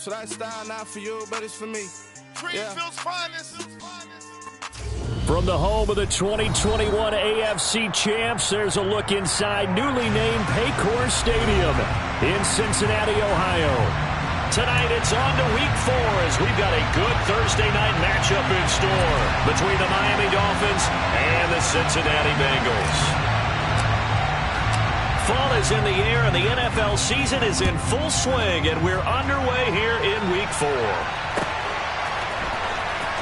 So that style not for you, but it's for me. Greenfield's finest. From the home of the 2021 AFC champs, there's a look inside newly named Paycor Stadium in Cincinnati, Ohio. Tonight it's on to Week 4 as we've got a good Thursday night matchup in store between the Miami Dolphins and the Cincinnati Bengals. Fall is in the air and the NFL season is in full swing, and we're underway here in Week 4.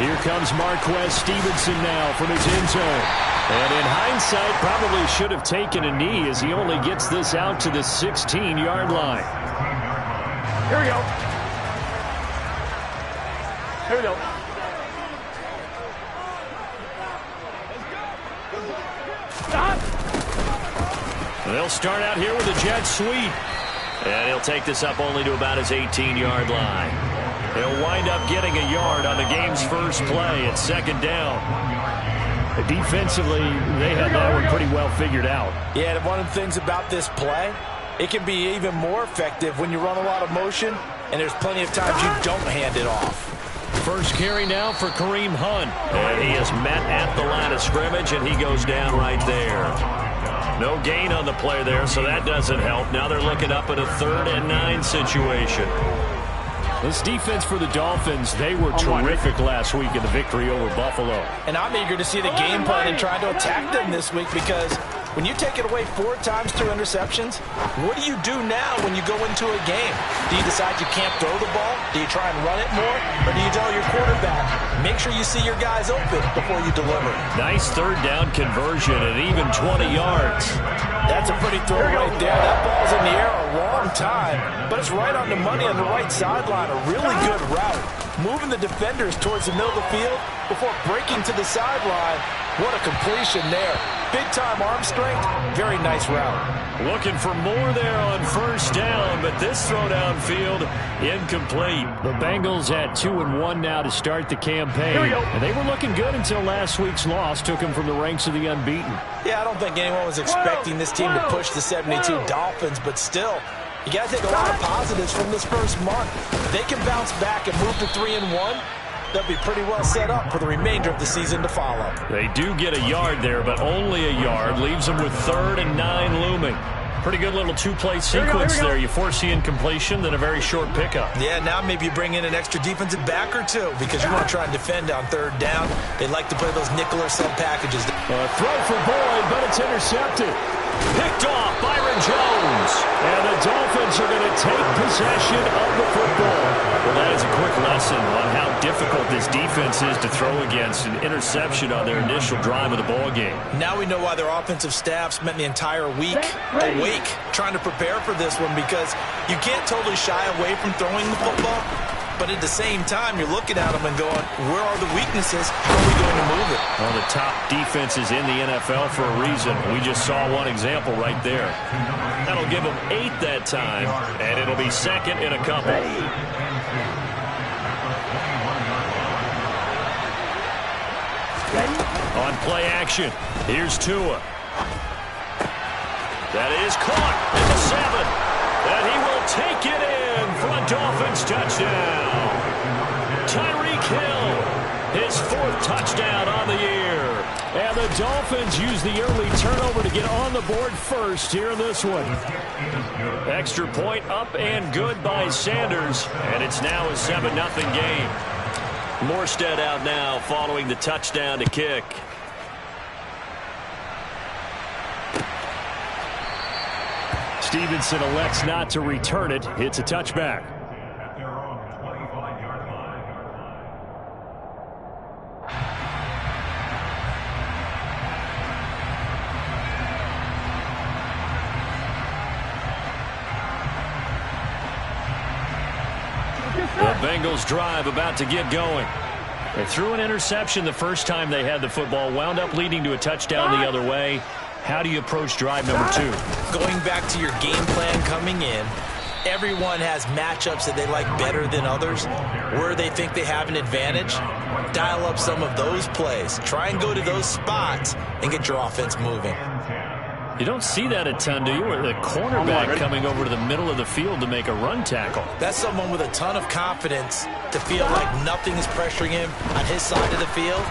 Here comes Marquez Stevenson now from his end zone. And in hindsight, probably should have taken a knee as he only gets this out to the 16-yard line. Here we go. Here we go. They'll start out here with a jet sweep. And he'll take this up only to about his 18-yard line. He'll wind up getting a yard on the game's first play at second down. Defensively, they had that one pretty well figured out. Yeah, and one of the things about this play, it can be even more effective when you run a lot of motion, and there's plenty of times you don't hand it off. First carry now for Kareem Hunt. And he is met at the line of scrimmage, and he goes down right there. No gain on the play there, so that doesn't help. Now they're looking up at a 3rd and 9 situation. This defense for the Dolphins, they were terrific last week in the victory over Buffalo. And I'm eager to see the game plan and try to attack them this week, because when you take it away 4 times through interceptions, what do you do now when you go into a game? Do you decide you can't throw the ball? Do you try and run it more? Or do you tell your quarterback, make sure you see your guys open before you deliver? Nice 3rd down conversion at even 20 yards. That's a pretty throw right there. That ball's in the air a long time, but it's right on the money on the right sideline. A really good route. Moving the defenders towards the middle of the field before breaking to the sideline. What a completion there. Big-time arm strength. Very nice route. Looking for more there on first down, but this throw downfield incomplete. The Bengals at 2-1 now to start the campaign. Here we go. And they were looking good until last week's loss took them from the ranks of the unbeaten. Yeah, I don't think anyone was expecting this team to push the 72 Dolphins, but still, you got to take a lot of positives from this first month. If they can bounce back and move to 3-1, they'll be pretty well set up for the remainder of the season to follow. They do get a yard there, but only a yard. Leaves them with 3rd and 9 looming. Pretty good little 2-play sequence there. You force the incompletion, then a very short pickup. Yeah, now maybe you bring in an extra defensive back or two because you want to try and defend on 3rd down. They like to play those nickel or sub packages. Throw for Boyd, but it's intercepted. Picked off Byron Jones. And the Dolphins are going to take possession of the football. Well, that is a quick lesson on how difficult this defense is to throw against. An interception on their initial drive of the ball game. Now we know why their offensive staff spent the entire week awake trying to prepare for this one, because you can't totally shy away from throwing the football. But at the same time, you're looking at them and going, where are the weaknesses? How are we going to move it? One of the top defenses in the NFL for a reason. We just saw one example right there. That'll give them 8 that time, and it'll be 2nd and a couple. On play action, here's Tua. That is caught at the 7, and he will take it in for a Dolphins touchdown. Tyreek Hill, his 4th touchdown on the year. And the Dolphins use the early turnover to get on the board first here in this one. Extra point up and good by Sanders, and it's now a 7-0 game. Morstead out now following the touchdown to kick. Stevenson elects not to return it. It's a touchback. The Bengals drive about to get going. They threw an interception the first time they had the football, wound up leading to a touchdown the other way. How do you approach drive number 2? Going back to your game plan coming in, everyone has matchups that they like better than others. Where they think they have an advantage, dial up some of those plays. Try and go to those spots and get your offense moving. You don't see that a ton, do you? Where the cornerback coming over to the middle of the field to make a run tackle. That's someone with a ton of confidence to feel like nothing is pressuring him on his side of the field.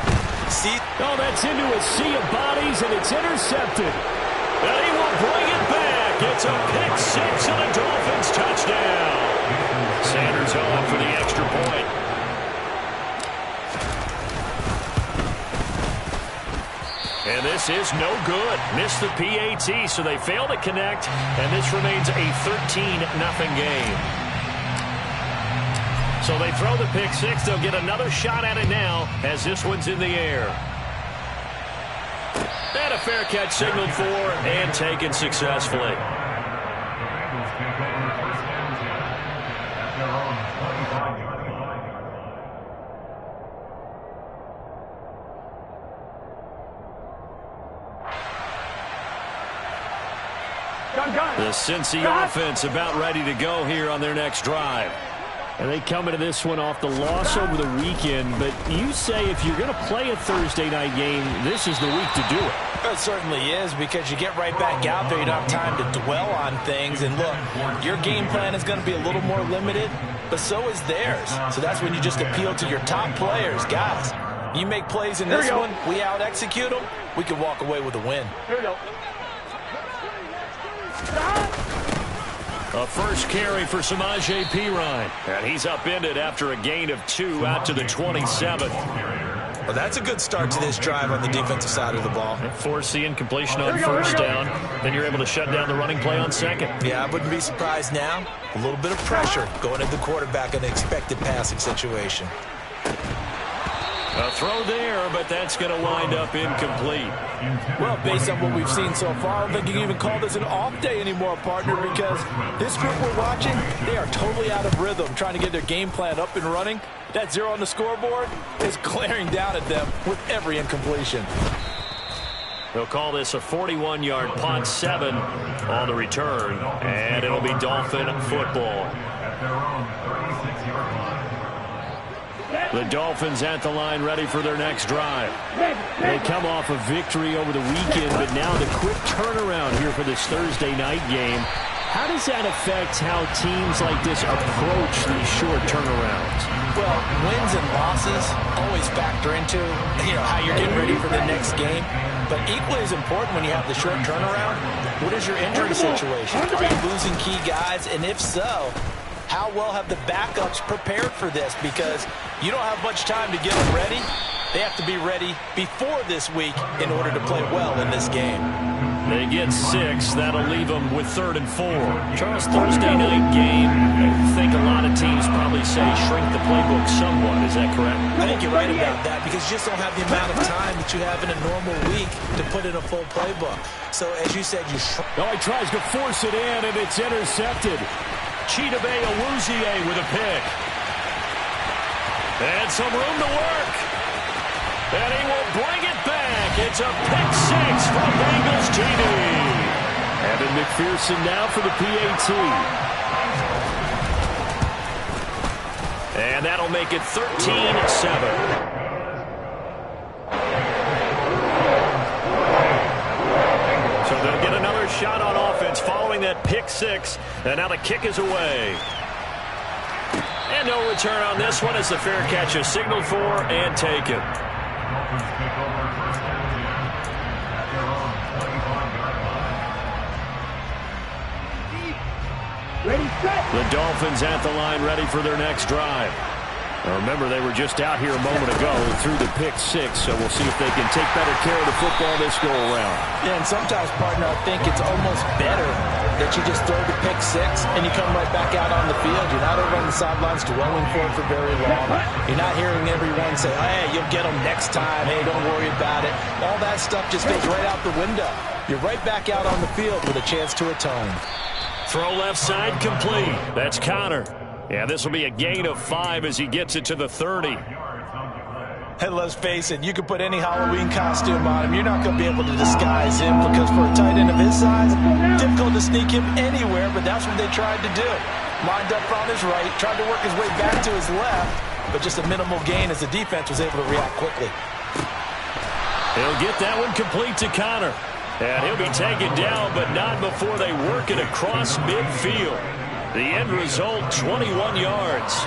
See? Oh, that's into a sea of bodies, and it's intercepted. And he will bring it back. It's a pick six and a Dolphins touchdown. Sanders home for the extra point. And this is no good. Missed the PAT, so they fail to connect, and this remains a 13-0 game. So they throw the pick six. They'll get another shot at it now as this one's in the air. And a fair catch signaled for and taken successfully. The Cincy offense about ready to go here on their next drive. And they come into this one off the loss over the weekend, but you say if you're going to play a Thursday night game, this is the week to do it. It certainly is, because you get right back out there. You don't have time to dwell on things. And look, your game plan is going to be a little more limited, but so is theirs. So that's when you just appeal to your top players. Guys, you make plays in this one, we out-execute them, we can walk away with a win. Here we go. A first carry for Samaje Perine. And he's upended after a gain of 2 out to the 27. Well, that's a good start to this drive on the defensive side of the ball. Force the incompletion on first down. Then you're able to shut down the running play on second. Yeah, I wouldn't be surprised now. A little bit of pressure going at the quarterback in an expected passing situation. A throw there, but that's going to wind up incomplete. Well, based on what we've seen so far, I don't think you can even call this an off day anymore, partner, because this group we're watching, they are totally out of rhythm, trying to get their game plan up and running. That 0 on the scoreboard is glaring down at them with every incompletion. They'll call this a 41-yard punt, 7 on the return, and it'll be Dolphin football. The Dolphins at the line, ready for their next drive. They come off a victory over the weekend, but now the quick turnaround here for this Thursday night game. How does that affect how teams like this approach these short turnarounds? Well, wins and losses always factor into, how you're getting ready for the next game. But equally as important when you have the short turnaround, what is your injury situation? Are you losing key guys? And if so, how well have the backups prepared for this? Because you don't have much time to get them ready. They have to be ready before this week in order to play well in this game. They get 6. That'll leave them with 3rd and 4. Charles, Thursday night game, I think a lot of teams probably say shrink the playbook somewhat. Is that correct? I think you're right about that, because you just don't have the amount of time that you have in a normal week to put in a full playbook. So, as you said, you shrink. Oh, he tries to force it in, and it's intercepted. Chidobe Awuzie with a pick. And some room to work. And he will bring it back. It's a pick 6 from Bengals TD. Evan McPherson now for the PAT. And that'll make it 13-7. Shot on offense following that pick 6, and now the kick is away. And no return on this one as the fair catch is signaled for and taken. The Dolphins at the line, ready for their next drive. Now remember, they were just out here a moment ago through the pick 6, so we'll see if they can take better care of the football this go-around. Yeah, and sometimes, partner, I think it's almost better that you just throw the pick 6 and you come right back out on the field. You're not over on the sidelines dwelling for it for very long. You're not hearing everyone say, hey, you'll get them next time. Hey, don't worry about it. All that stuff just goes right out the window. You're right back out on the field with a chance to atone. Throw left side complete. That's Connor. Yeah, this will be a gain of 5 as he gets it to the 30. And let's face it, you can put any Halloween costume on him. You're not going to be able to disguise him, because for a tight end of his size, difficult to sneak him anywhere, but that's what they tried to do. Lined up on his right, tried to work his way back to his left, but just a minimal gain as the defense was able to react quickly. He'll get that one complete to Connor. And he'll be taken down, but not before they work it across midfield. The end result, 21 yards.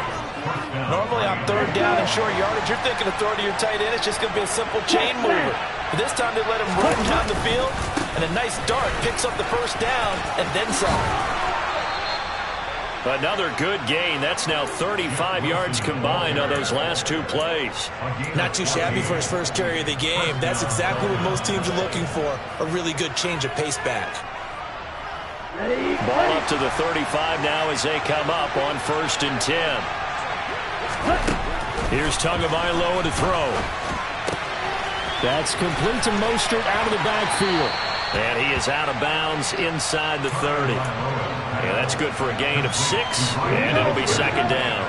Normally on third down and short yardage, you're thinking of throw to your tight end. It's just going to be a simple chain mover. But this time they let him run down the field, and a nice dart picks up the first down and then some. Another good gain. That's now 35 yards combined on those last two plays. Not too shabby for his first carry of the game. That's exactly what most teams are looking for, a really good change of pace back. Ball up to the 35 now as they come up on 1st and 10. Here's Tagovailoa to throw. That's complete to Mostert out of the backfield. And he is out of bounds inside the 30. Yeah, that's good for a gain of 6, and it'll be 2nd down.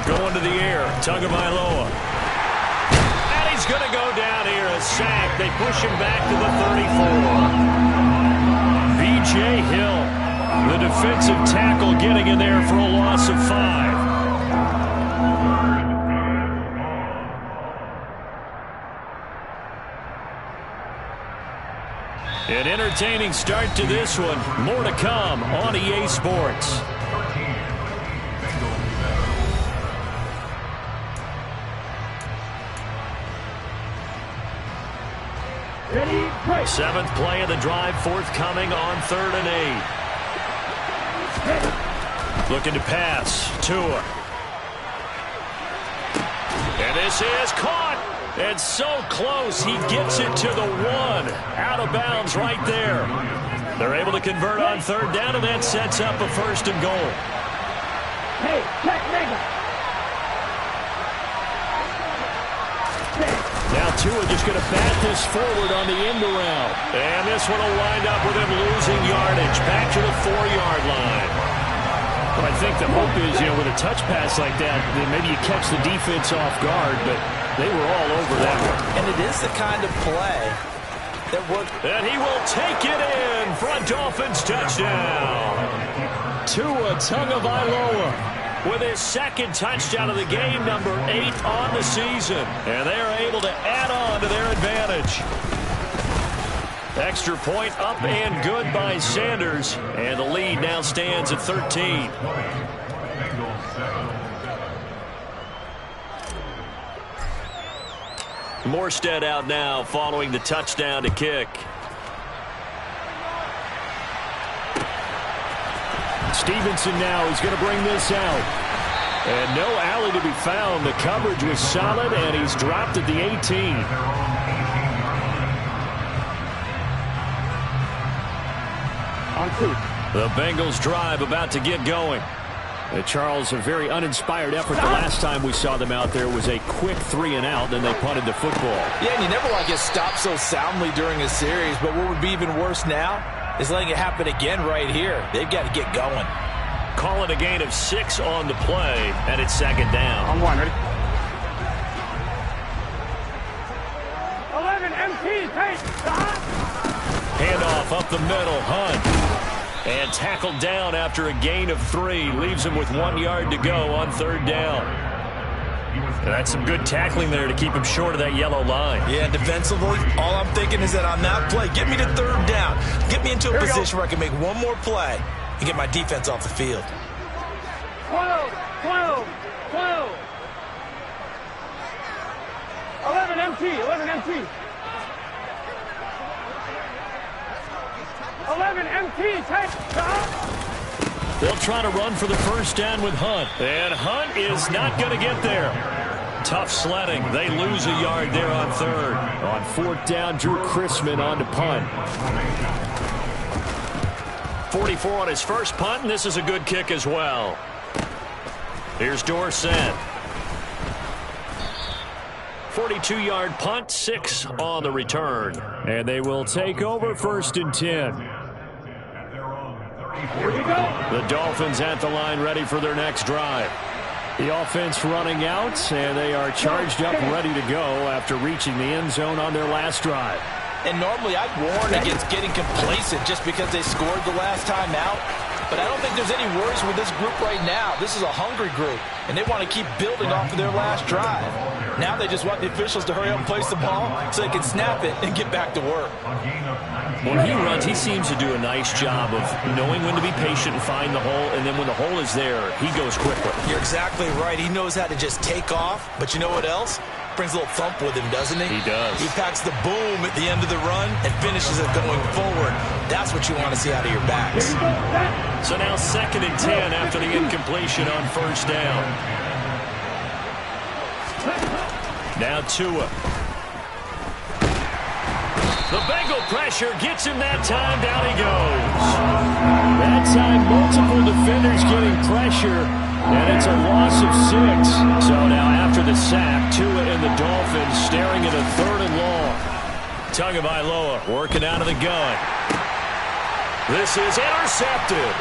Going to the air, Tagovailoa. And he's going to go down here, a sack. They push him back to the 34. B.J. Hill, the defensive tackle, getting in there for a loss of 5. An entertaining start to this one. More to come on EA Sports. Seventh play of the drive forthcoming on 3rd and 8. Looking to pass. Tua. And this is caught. And so close, he gets it to the 1. Out of bounds right there. They're able to convert on 3rd down, and that sets up a 1st and goal. Hey, check, nigga. Now Tua just going to bat this forward on the end around. And this one will wind up with him losing yardage. Back to the 4-yard line. Well, I think the hope is, with a touch pass like that, then maybe you catch the defense off guard, but they were all over that one. And it is the kind of play that worked. And he will take it in for a Dolphins touchdown. Tua Tagovailoa with his 2nd touchdown of the game, number 8 on the season. And they are able to add on to their advantage. Extra point up and good by Sanders. And the lead now stands at 13. Morstead out now following the touchdown to kick. Stevenson now is going to bring this out. And no alley to be found. The coverage was solid, and he's dropped at the 18. On 2. The Bengals drive about to get going. Charles, a very uninspired effort. The last time we saw them out there was a quick 3-and-out, then they punted the football. Yeah, and you never want to get stopped so soundly during a series, but what would be even worse now is letting it happen again right here. They've got to get going. Call it a gain of 6 on the play, and it's 2nd down. On 1, ready? 11 MT, take. Handoff up the middle, Hunt. And tackled down after a gain of 3. Leaves him with 1 yard to go on 3rd down. And that's some good tackling there to keep him short of that yellow line. Yeah, defensively, all I'm thinking is that on that play, get me to 3rd down. Get me into a position where I can make one more play and get my defense off the field. 12, 12, 12. 11 MT, 11 MT. 11 MT, take. They'll try to run for the 1st down with Hunt. And Hunt is not going to get there. Tough sledding. They lose a yard there on 3rd. On 4th down, Drew Chrisman on to punt. 44 on his first punt, and this is a good kick as well. Here's Dorsett. 42-yard punt, 6 on the return. And they will take over 1st and 10. Here we go. The Dolphins at the line ready for their next drive. The offense running out, and they are charged up ready to go after reaching the end zone on their last drive. And normally I'd warn against getting complacent just because they scored the last time out. but I don't think there's any worries with this group right now. This is a hungry group, and they want to keep building off of their last drive. Now they just want the officials to hurry up and place the ball so they can snap it and get back to work. When he runs, he seems to do a nice job of knowing when to be patient and find the hole, and then when the hole is there, he goes quickly. You're exactly right. He knows how to just take off, but you know what else? Brings a little thump with him, doesn't he? He does. He packs the boom at the end of the run and finishes it going forward. That's what you want to see out of your backs. So now 2nd and 10 after the incompletion on 1st down. Now Tua. The Bengal pressure gets him that time. Down he goes. That time, multiple defenders getting pressure, and it's a loss of 6. So now after the sack, Tua and the Dolphins staring at a 3rd and long. Tagovailoa working out of the gun. This is intercepted.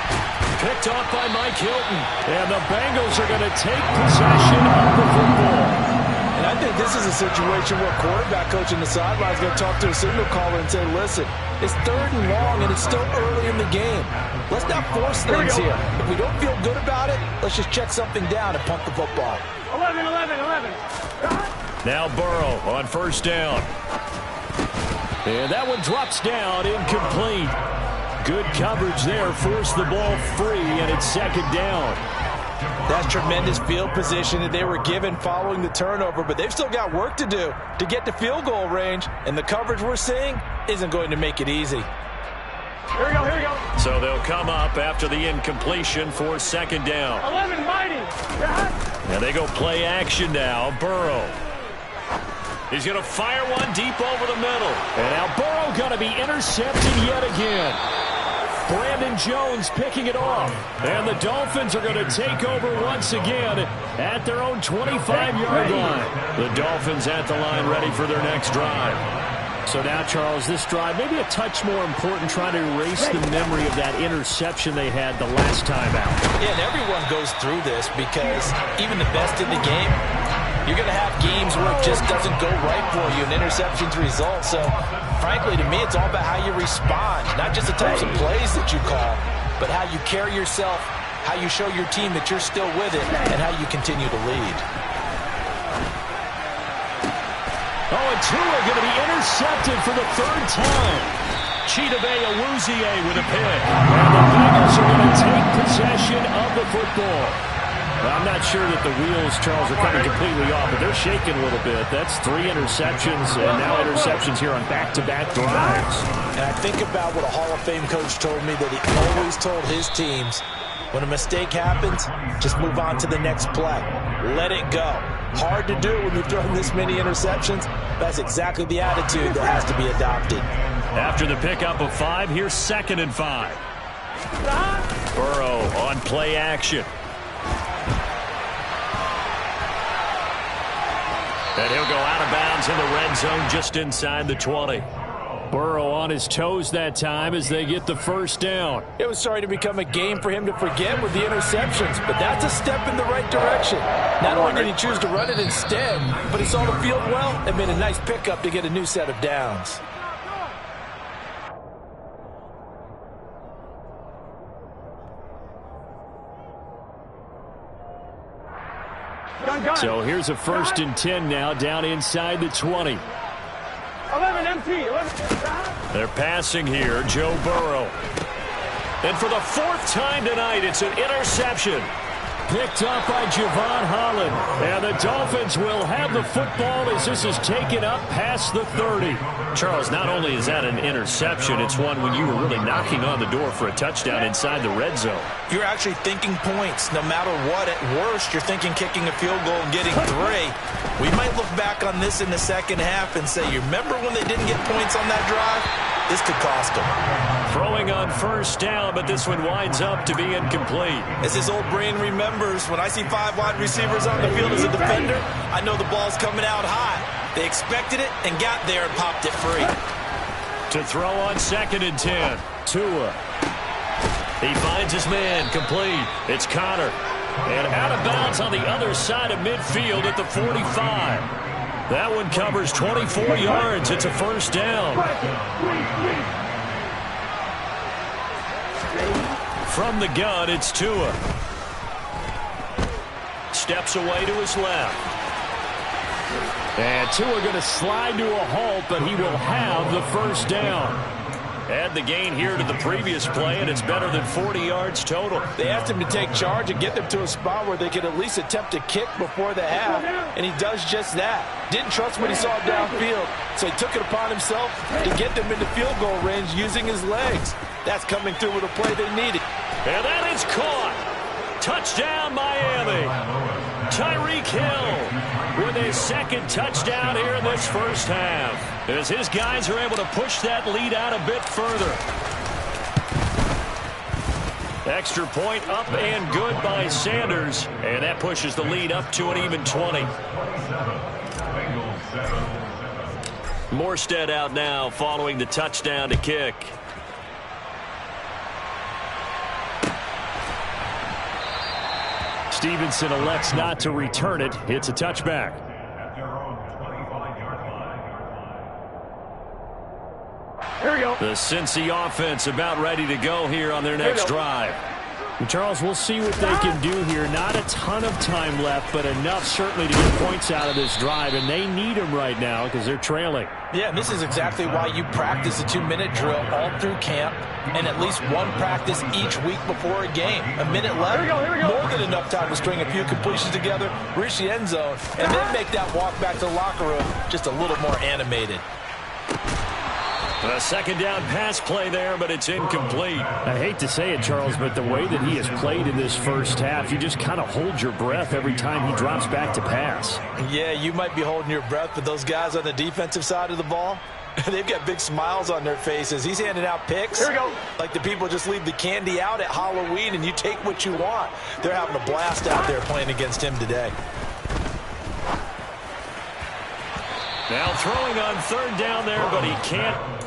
Picked off by Mike Hilton. And the Bengals are going to take possession of the football. And I think this is a situation where quarterback coach in the sideline is going to talk to a signal caller and say, listen, it's 3rd and long and it's still early in the game. Let's not force things here. If we don't feel good about it, let's just check something down and punt the football. 11, 11, 11. Now Burrow on 1st down. And that one drops down, incomplete. Good coverage there, forced the ball free, and it's 2nd down. That's tremendous field position that they were given following the turnover, but they've still got work to do to get to field goal range, and the coverage we're seeing isn't going to make it easy. Here we go, here we go. So they'll come up after the incompletion for 2nd down. 11, mighty. And they go play action now. Burrow. He's going to fire one deep over the middle. And now Burrow going to be intercepted yet again. Brandon Jones picking it off. And the Dolphins are going to take over once again at their own 25-yard line. The Dolphins at the line ready for their next drive. So now, Charles, this drive maybe a touch more important, trying to erase the memory of that interception they had the last time out. Yeah, and everyone goes through this because even the best in the game, you're going to have games where it just doesn't go right for you, and interceptions result. So, frankly, to me, it's all about how you respond, not just the types of plays that you call, but how you carry yourself, how you show your team that you're still with it, and how you continue to lead. Oh, and Tua going to be intercepted for the 3rd time. Chidobe Awuzie with a pick. And the Bengals are going to take possession of the football. Well, I'm not sure that the wheels, Charles, are coming completely off, but they're shaking a little bit. That's 3 interceptions, and now interceptions here on back-to-back drives. And I think about what a Hall of Fame coach told me, that he always told his teams, when a mistake happens, just move on to the next play. Let it go. Hard to do when you've thrown this many interceptions. That's exactly the attitude that has to be adopted. After the pickup of 5, here's 2nd and 5. Burrow on play action. And he'll go out of bounds in the red zone just inside the 20. Burrow on his toes that time as they get the 1st down. It was starting to become a game for him to forget with the interceptions, but that's a step in the right direction. Not only did he choose to run it instead, but he saw the field well and made a nice pickup to get a new set of downs. So here's a 1st and 10 now, down inside the 20. 11, MT. 11. They're passing here, Joe Burrow. And for the 4th time tonight, it's an interception. Picked up by Javon Holland. And the Dolphins will have the football as this is taken up past the 30. Charles, not only is that an interception, it's one when you were really knocking on the door for a touchdown inside the red zone. You're actually thinking points. No matter what, at worst, you're thinking kicking a field goal and getting 3. We might look back on this in the 2nd half and say, you remember when they didn't get points on that drive? This could cost them. Throwing on 1st down, but this one winds up to be incomplete. As his old brain remembers, when I see 5 wide receivers on the field as a defender, I know the ball's coming out high. They expected it and got there and popped it free. To throw on 2nd and 10. Tua. He finds his man, complete. It's Connor. And out of bounds on the other side of midfield at the 45. That one covers 24 yards. It's a 1st down. From the gun, it's Tua. Steps away to his left. And Tua going to slide to a halt, but he will have the first down. Add the gain here to the previous play, and it's better than 40 yards total. They asked him to take charge and get them to a spot where they could at least attempt a kick before the half, and he does just that. Didn't trust what he saw downfield, so he took it upon himself to get them into field goal range using his legs. That's coming through with a play they needed. And that is caught. Touchdown, Miami. Tyreek Hill with his second touchdown here in this first half, as his guys are able to push that lead out a bit further. Extra point up and good by Sanders, and that pushes the lead up to an even 20. Morstead out now following the touchdown to kick. Stevenson elects not to return it. It's a touchback. Here we go. The Cincy offense about ready to go here on their next drive. And Charles, we'll see what they can do here. Not a ton of time left, but enough certainly to get points out of this drive, and they need them right now because they're trailing. Yeah, and this is exactly why you practice a 2-minute drill all through camp and at least one practice each week before a game. A minute left, Here we go. more than enough time to string a few completions together, reach the end zone, and then make that walk back to the locker room just a little more animated. A second down pass play there, but it's incomplete. I hate to say it, Charles, but the way that he has played in this first half, you just kind of hold your breath every time he drops back to pass. Yeah, you might be holding your breath, but those guys on the defensive side of the ball, they've got big smiles on their faces. He's handing out picks. Here we go. Like the people just leave the candy out at Halloween and you take what you want. They're having a blast out there playing against him today. Now throwing on third down there, but he can't.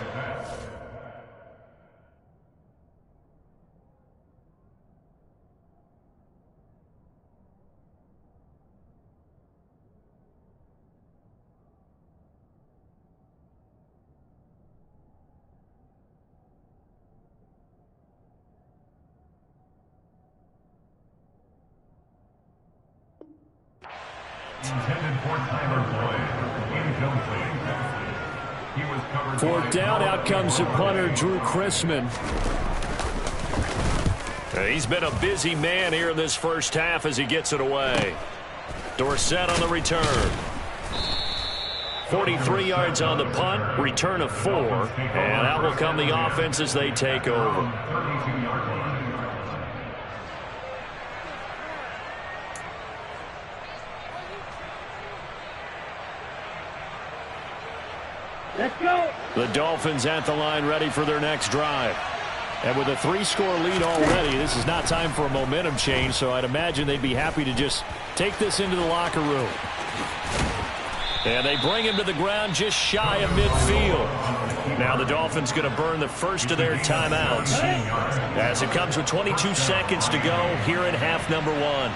Fourth down, out comes the punter, Drew Chrisman. He's been a busy man here in this first half as he gets it away. Dorsett on the return. 43 yards on the punt, return of 4, and out will come the offense as they take over. Let's go. The Dolphins at the line ready for their next drive. And with a 3-score lead already, this is not time for a momentum change, so I'd imagine they'd be happy to just take this into the locker room. And they bring him to the ground just shy of midfield. Now the Dolphins going to burn the first of their timeouts as it comes with 22 seconds to go here in half number 1.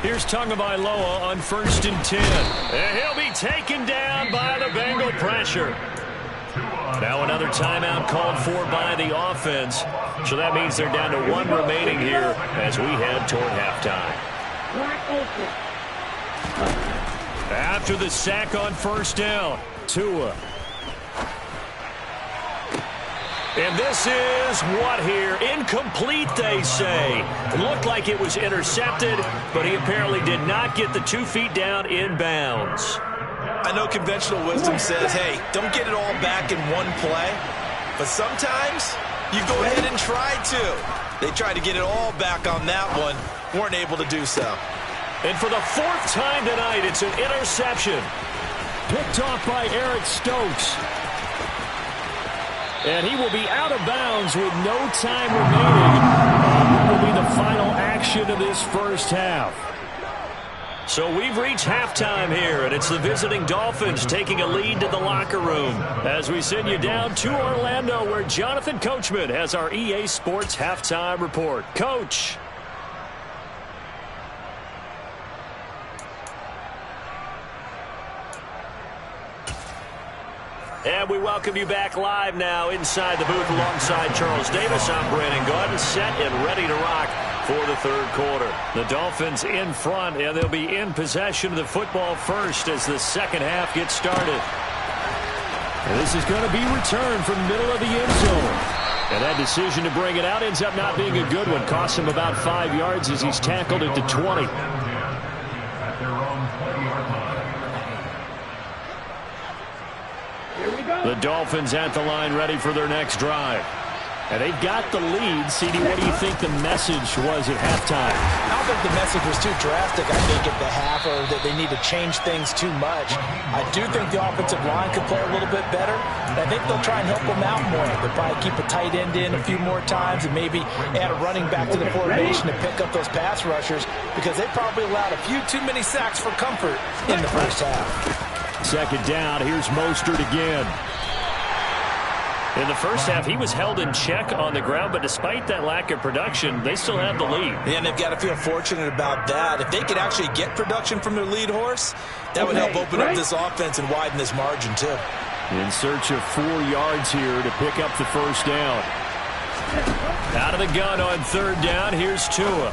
Here's Tagovailoa on 1st and 10. And he'll be taken down by the Bengal pressure. Now another timeout called for by the offense. So that means they're down to 1 remaining here as we head toward halftime. After the sack on 1st down, Tua. And this is what here? Incomplete, they say. It looked like it was intercepted, but he apparently did not get the 2 feet down in bounds. I know conventional wisdom says, hey, don't get it all back in one play. But sometimes you go ahead and try to. They tried to get it all back on that one. Weren't able to do so. And for the 4th time tonight, it's an interception. Picked off by Eric Stokes. And he will be out of bounds with no time remaining. That will be the final action of this first half. So we've reached halftime here, and it's the visiting Dolphins taking a lead to the locker room as we send you down to Orlando, where Jonathan Coachman has our EA Sports halftime report. Coach. And we welcome you back live now inside the booth alongside Charles Davis. I'm Brandon Gaudin, set and ready to rock for the third quarter. The Dolphins in front, and they'll be in possession of the football first as the second half gets started. And this is going to be returned from the middle of the end zone. And that decision to bring it out ends up not being a good one. Costs him about 5 yards as he's tackled at the 20. The Dolphins at the line ready for their next drive. And they've got the lead. CD, what do you think the message was at halftime? I don't think the message was too drastic, I think, at the half, or that they need to change things too much. I do think the offensive line could play a little bit better. And I think they'll try and help them out more. They'll probably keep a tight end in a few more times and maybe add a running back to the formation to pick up those pass rushers, because they probably allowed a few too many sacks for comfort in the first half. Second down, here's Mostert again. In the first half, he was held in check on the ground, but despite that lack of production, they still have the lead. And they've got to feel fortunate about that. If they could actually get production from their lead horse, that would help open up this offense and widen this margin, too. In search of 4 yards here to pick up the first down. Out of the gun on third down, here's Tua.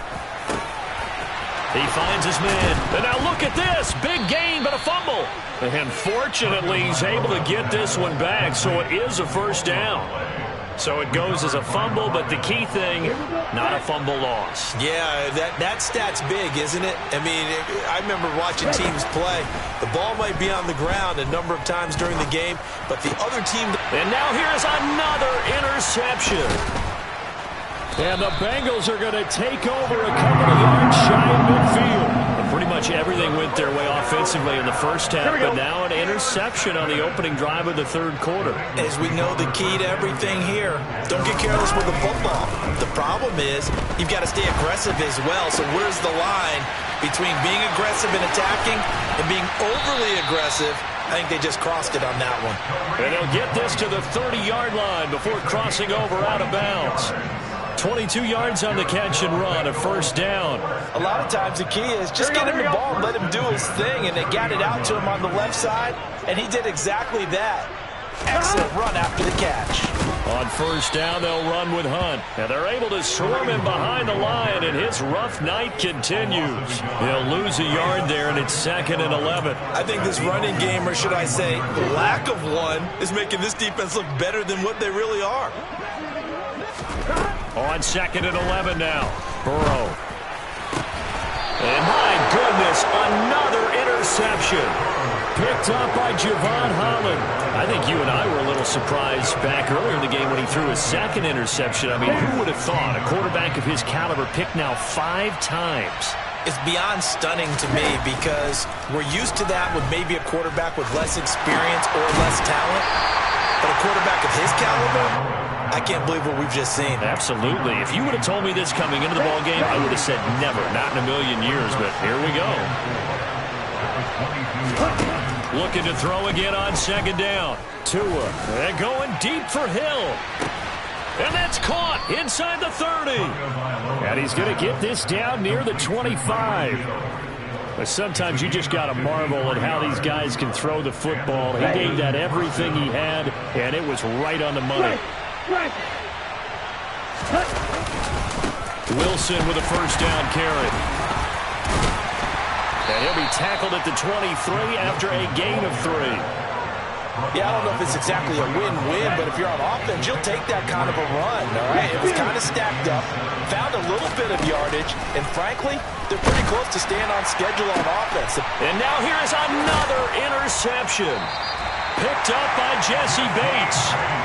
He finds his man. And now look at this. Big gain, but a fumble. And fortunately, he's able to get this one back, so it is a first down. So it goes as a fumble, but the key thing, not a fumble loss. Yeah, that stat's big, isn't it? I mean, I remember watching teams play. The ball might be on the ground a number of times during the game, but the other team... And now here's another interception. And the Bengals are going to take over a couple of yards shy of midfield. And pretty much everything went their way offensively in the first half, but now an interception on the opening drive of the third quarter. As we know, the key to everything here, don't get careless with the football. The problem is you've got to stay aggressive as well. So where's the line between being aggressive and attacking and being overly aggressive? I think they just crossed it on that one. And they'll get this to the 30-yard line before crossing over out of bounds. 22 yards on the catch and run, a first down. A lot of times the key is just get him the ball and let him do his thing, and they got it out to him on the left side, and he did exactly that. Excellent run after the catch. On first down, they'll run with Hunt. And they're able to swarm him behind the line, and his rough night continues. They'll lose a yard there, and it's 2nd and 11. I think this running game, or should I say lack of one, is making this defense look better than what they really are. On 2nd and 11 now. Burrow. And my goodness, another interception. Picked up by Javon Holland. I think you and I were a little surprised back earlier in the game when he threw his second interception. I mean, who would have thought a quarterback of his caliber picked now 5 times? It's beyond stunning to me, because we're used to that with maybe a quarterback with less experience or less talent. But a quarterback of his caliber, I can't believe what we've just seen. Absolutely. If you would have told me this coming into the ballgame, I would have said never, not in a million years, but here we go. Looking to throw again on 2nd down. Tua, and going deep for Hill. And that's caught inside the 30. And he's going to get this down near the 25. But sometimes you just got to marvel at how these guys can throw the football. He gave that everything he had, and it was right on the money. Wilson with a first down carry. And he'll be tackled at the 23 after a gain of 3. Yeah, I don't know if it's exactly a win-win, but if you're on offense, you'll take that kind of a run, all right? It was kind of stacked up, found a little bit of yardage, and frankly, they're pretty close to staying on schedule on offense. And now here's another interception. Picked up by Jesse Bates.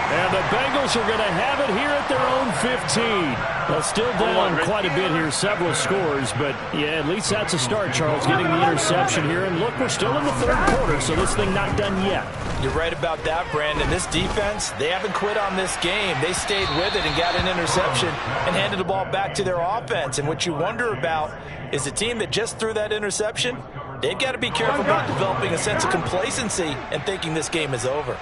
And the Bengals are going to have it here at their own 15. Well, still down quite a bit here, several scores, but yeah, at least that's a start, Charles, getting the interception here. And look, we're still in the third quarter, so this thing not done yet. You're right about that, Brandon. This defense, they haven't quit on this game. They stayed with it and got an interception and handed the ball back to their offense. And what you wonder about is the team that just threw that interception, they've got to be careful about developing a sense of complacency and thinking this game is over.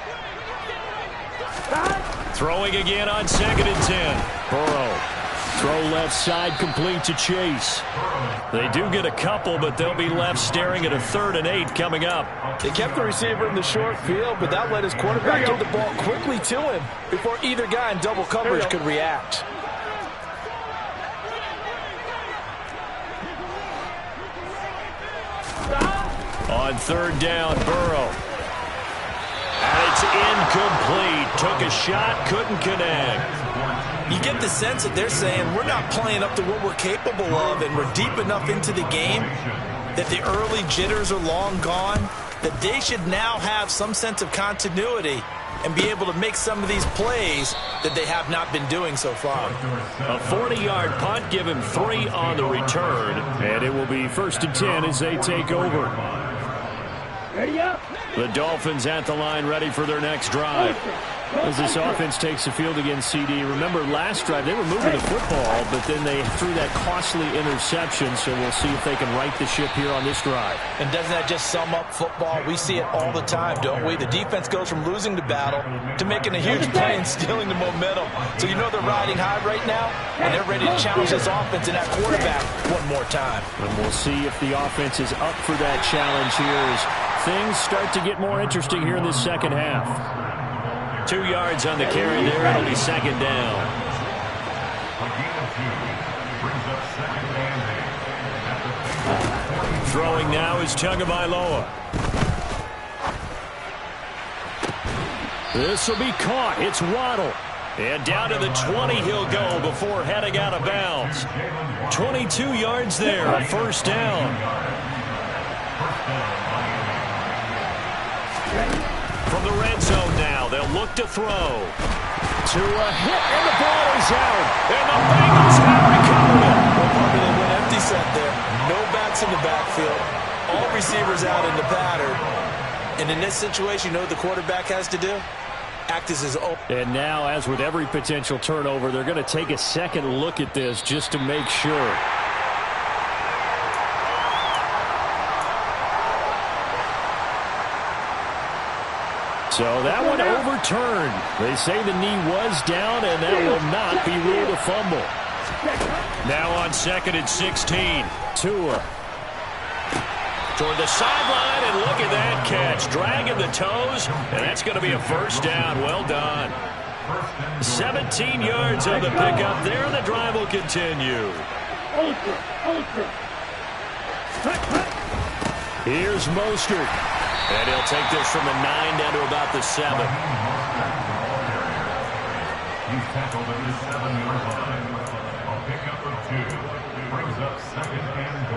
Throwing again on 2nd and 10. Burrow. Throw left side, complete to Chase. They do get a couple, but they'll be left staring at a 3rd and 8 coming up. They kept the receiver in the short field, but that let his quarterback get the ball quickly to him before either guy in double coverage could react. On 3rd down, Burrow. And it's incomplete. Took a shot, couldn't connect. You get the sense that they're saying we're not playing up to what we're capable of, and we're deep enough into the game that the early jitters are long gone, that they should now have some sense of continuity and be able to make some of these plays that they have not been doing so far. A 40-yard punt, give him 3 on the return, and it will be 1st and 10 as they take over. Ready up. The Dolphins at the line, ready for their next drive. As this offense takes the field against CD, remember last drive they were moving the football, but then they threw that costly interception, so we'll see if they can right the ship here on this drive. And doesn't that just sum up football? We see it all the time, don't we? The defense goes from losing the battle to making a huge play and stealing the momentum. So you know they're riding high right now, and they're ready to challenge this offense and that quarterback one more time. And we'll see if the offense is up for that challenge here as things start to get more interesting here in this second half. 2 yards on the carry there. It'll be 2nd down. Throwing now is Tagovailoa. This will be caught. It's Waddle. And down to the 20 he'll go before heading out of bounds. 22 yards there, a 1st down. From the red zone now, they'll look to throw. To a hit, and the ball is out. And the Bengals have recovered it. Well, probably they went empty set there. No backs in the backfield. All receivers out in the pattern. And in this situation, you know what the quarterback has to do? Act as his own. And now, as with every potential turnover, they're going to take a second look at this just to make sure. So that one overturned. They say the knee was down, and that will not be ruled a fumble. Now on 2nd and 16. Tua. Toward the sideline, and look at that catch. Dragging the toes, and that's going to be a 1st down. Well done. 17 yards on the pickup there, and the drive will continue. Here's Mostert. And he'll take this from the 9 down to about the 7. He's tackled at the 7-yard line. A pickup of 2 brings up 2nd and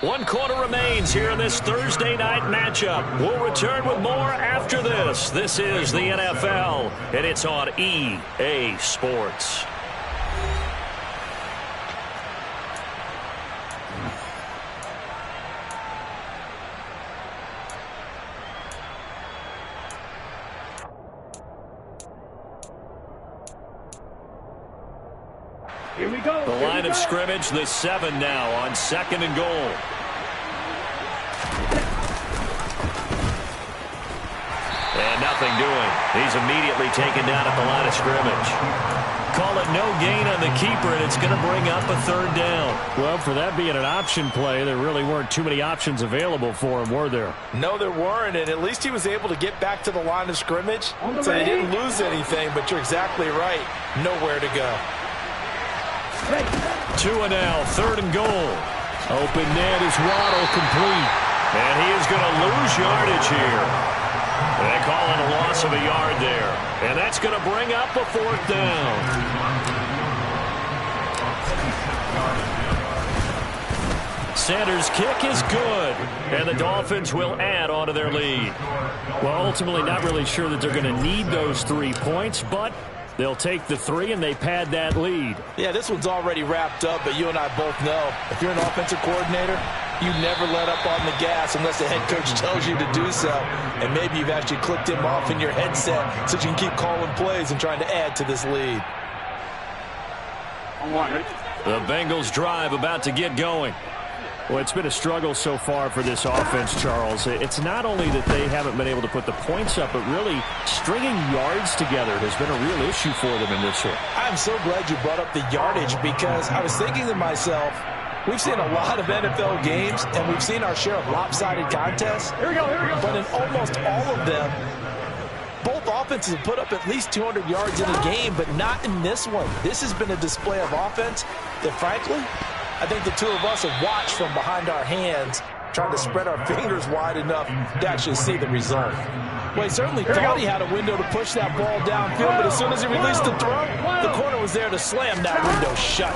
goal. 1 quarter remains here in this Thursday night matchup. We'll return with more after this. This is the NFL, and it's on EA Sports. Here we go. The line of scrimmage, the 7 now on 2nd and goal. And nothing doing. He's immediately taken down at the line of scrimmage. Call it no gain on the keeper, and it's going to bring up a 3rd down. Well, for that being an option play, there really weren't too many options available for him, were there? No, there weren't, and at least he was able to get back to the line of scrimmage, so he didn't lose anything, but you're exactly right. Nowhere to go. Tua now, 3rd and goal. Open net is Waddle, complete. And he is going to lose yardage here. They call it a loss of a yard there. And that's going to bring up a 4th down. Sanders' kick is good. And the Dolphins will add on to their lead. Well, ultimately not really sure that they're going to need those 3 points, but they'll take the 3 and they pad that lead. Yeah, this one's already wrapped up, but you and I both know if you're an offensive coordinator, you never let up on the gas unless the head coach tells you to do so. And maybe you've actually clicked him off in your headset so you can keep calling plays and trying to add to this lead. The Bengals drive about to get going. Well, it's been a struggle so far for this offense, Charles. It's not only that they haven't been able to put the points up, but really stringing yards together has been a real issue for them in this one. I'm so glad you brought up the yardage because I was thinking to myself, we've seen a lot of NFL games, and we've seen our share of lopsided contests. Here we go. But in almost all of them, both offenses have put up at least 200 yards in a game, but not in this one. This has been a display of offense that, frankly, I think the two of us have watched from behind our hands, trying to spread our fingers wide enough to actually see the result. Well, he certainly thought he had a window to push that ball downfield, but as soon as he released the throw, the corner was there to slam that window shut.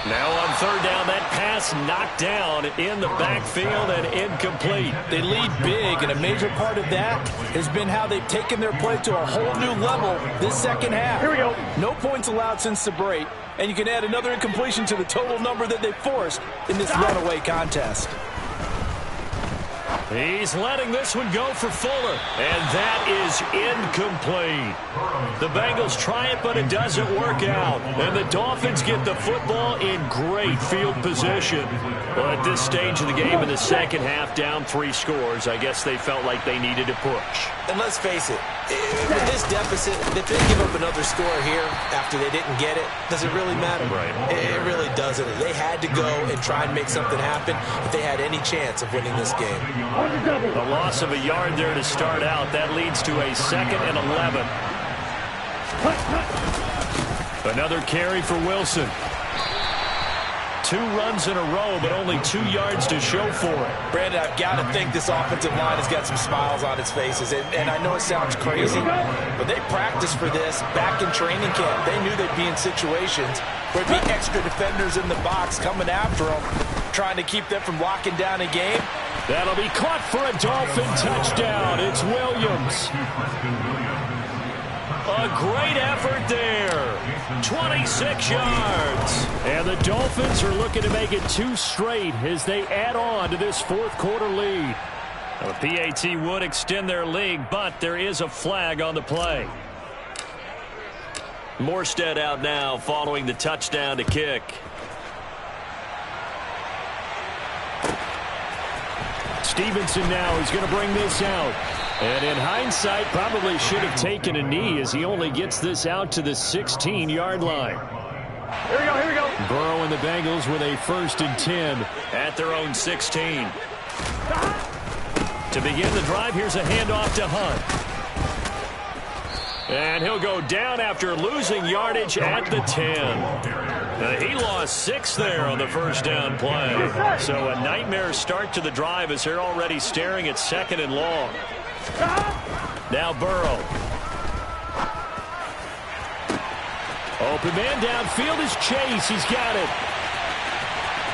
Now on third down, that pass knocked down in the backfield and incomplete. They lead big, and a major part of that has been how they've taken their play to a whole new level this second half. Here we go. No points allowed since the break, and you can add another incompletion to the total number that they forced in this runaway contest. He's letting this one go for Fuller, and that is incomplete. The Bengals try it, but it doesn't work out, and the Dolphins get the football in great field position. Well, at this stage of the game in the second half, down 3 scores, I guess they felt like they needed to push. And let's face it, with this deficit, if they give up another score here after they didn't get it, does it really matter? Right. It really doesn't. They had to go and try and make something happen if they had any chance of winning this game. A loss of a yard there to start out. That leads to a 2nd and 11. Another carry for Wilson. 2 runs in a row, but only 2 yards to show for it. Brandon, I've got to think this offensive line has got some smiles on its faces. And I know it sounds crazy, but they practiced for this back in training camp. They knew they'd be in situations where there'd be extra defenders in the box coming after them, trying to keep them from locking down a game. That'll be caught for a Dolphin touchdown. It's Williams. A great effort there. 26 yards. And the Dolphins are looking to make it 2 straight as they add on to this 4th quarter lead. The PAT would extend their lead, but there is a flag on the play. Morstead out now following the touchdown to kick. Stevenson now is going to bring this out. And in hindsight, probably should have taken a knee as he only gets this out to the 16-yard line. Here we go. Burrow and the Bengals with a 1st and 10 at their own 16. To begin the drive, here's a handoff to Hunt. And he'll go down after losing yardage at the 10. He lost 6 there on the first down play. So a nightmare start to the drive as they're already staring at 2nd and long. Now Burrow. Open man downfield is Chase. He's got it.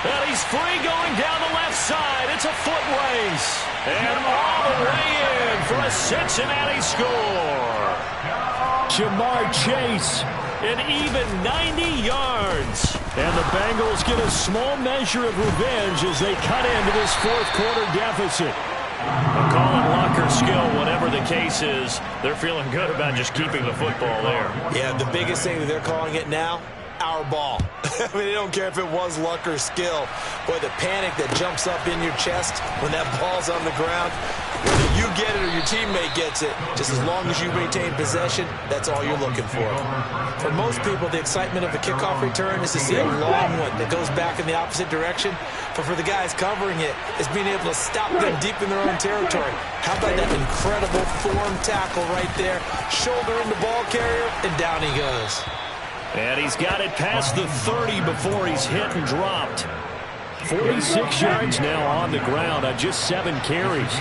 And he's free going down the left side. It's a foot race. And all the way in for a Cincinnati score. Jamar Chase, an even 90 yards. And the Bengals get a small measure of revenge as they cut into this 4th quarter deficit. We'll call it luck or skill, whatever the case is. They're feeling good about just keeping the football there. Yeah, the biggest thing that they're calling it now, our ball. I mean, they don't care if it was luck or skill. Boy, the panic that jumps up in your chest when that ball's on the ground, whether you get it or your teammate gets it, just as long as you maintain possession, that's all you're looking for. For most people, the excitement of a kickoff return is to see a long one that goes back in the opposite direction. But for the guys covering it, it's being able to stop them deep in their own territory. How about that incredible form tackle right there? Shoulder in the ball carrier, and down he goes. And he's got it past the 30 before he's hit and dropped. 46 yards now on the ground on just 7 carries.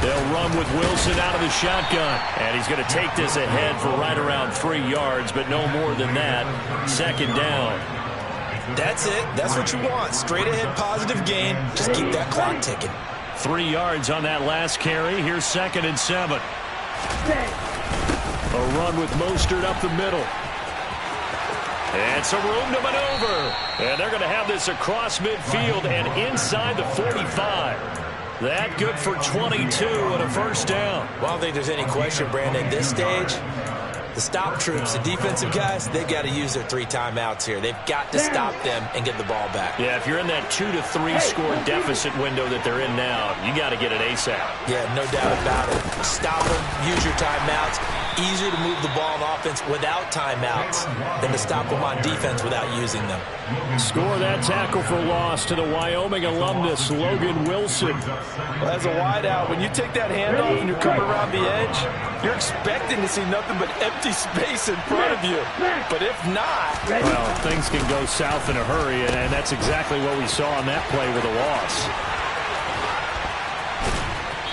They'll run with Wilson out of the shotgun. And he's going to take this ahead for right around 3 yards, but no more than that. 2nd down. That's it. That's what you want. Straight ahead positive gain. Just keep that clock ticking. 3 yards on that last carry. Here's 2nd and 7. A run with Mostert up the middle. And some room to maneuver. And they're going to have this across midfield and inside the 45. That good for 22 and a 1st down. Well, I don't think there's any question, Brandon, at this stage, The stop troops, the defensive guys, they've got to use their 3 timeouts here. They've got to stop them and get the ball back. Yeah, if you're in that 2 to 3 score deficit window that they're in now, you got to get it ASAP. Yeah, no doubt about it. Stop them, use your timeouts. Easier to move the ball on offense without timeouts than to stop them on defense without using them. Score that tackle for loss to the Wyoming alumnus, Logan Wilson. Well, as a wideout, when you take that handoff and you're coming around the edge, you're expecting to see nothing but empty space in front of you. But if not... Well, things can go south in a hurry, and that's exactly what we saw on that play with a loss.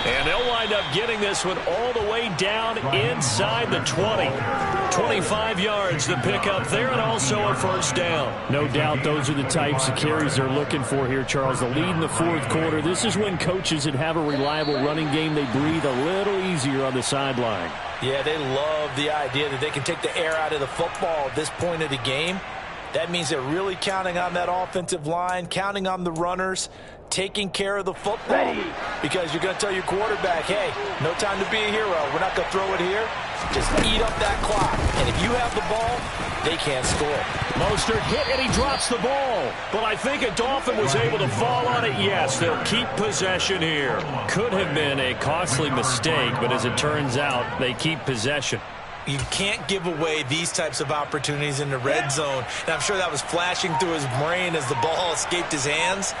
And they'll wind up getting this one all the way down inside the 20. 25 yards to pick up there, and also a first down. No doubt those are the types of carries they're looking for here, Charles. The lead in the fourth quarter. This is when coaches that have a reliable running game, they breathe a little easier on the sideline. Yeah, they love the idea that they can take the air out of the football at this point of the game. That means they're really counting on that offensive line, counting on the runners, taking care of the football. Because you're going to tell your quarterback, hey, no time to be a hero. We're not going to throw it here. Just eat up that clock. And if you have the ball, they can't score. Mostert hit and he drops the ball. But I think a Dolphin was able to fall on it. Yes, they'll keep possession here. Could have been a costly mistake, but as it turns out, they keep possession. You can't give away these types of opportunities in the red zone. And I'm sure that was flashing through his brain as the ball escaped his hands.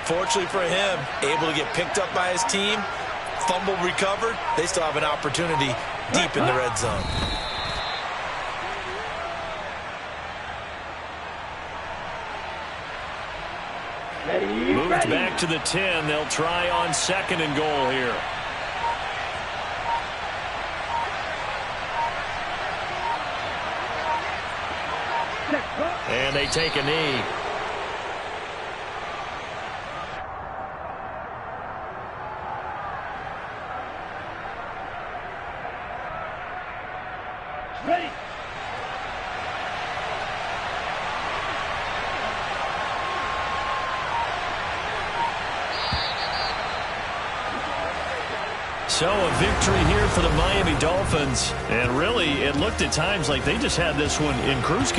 Fortunately for him, able to get picked up by his team, fumble recovered. They still have an opportunity deep in the red zone. Moved back to the 10. They'll try on 2nd and goal here. And they take a knee. Ready. So a victory here for the Miami Dolphins. And really, it looked at times like they just had this one in cruise control.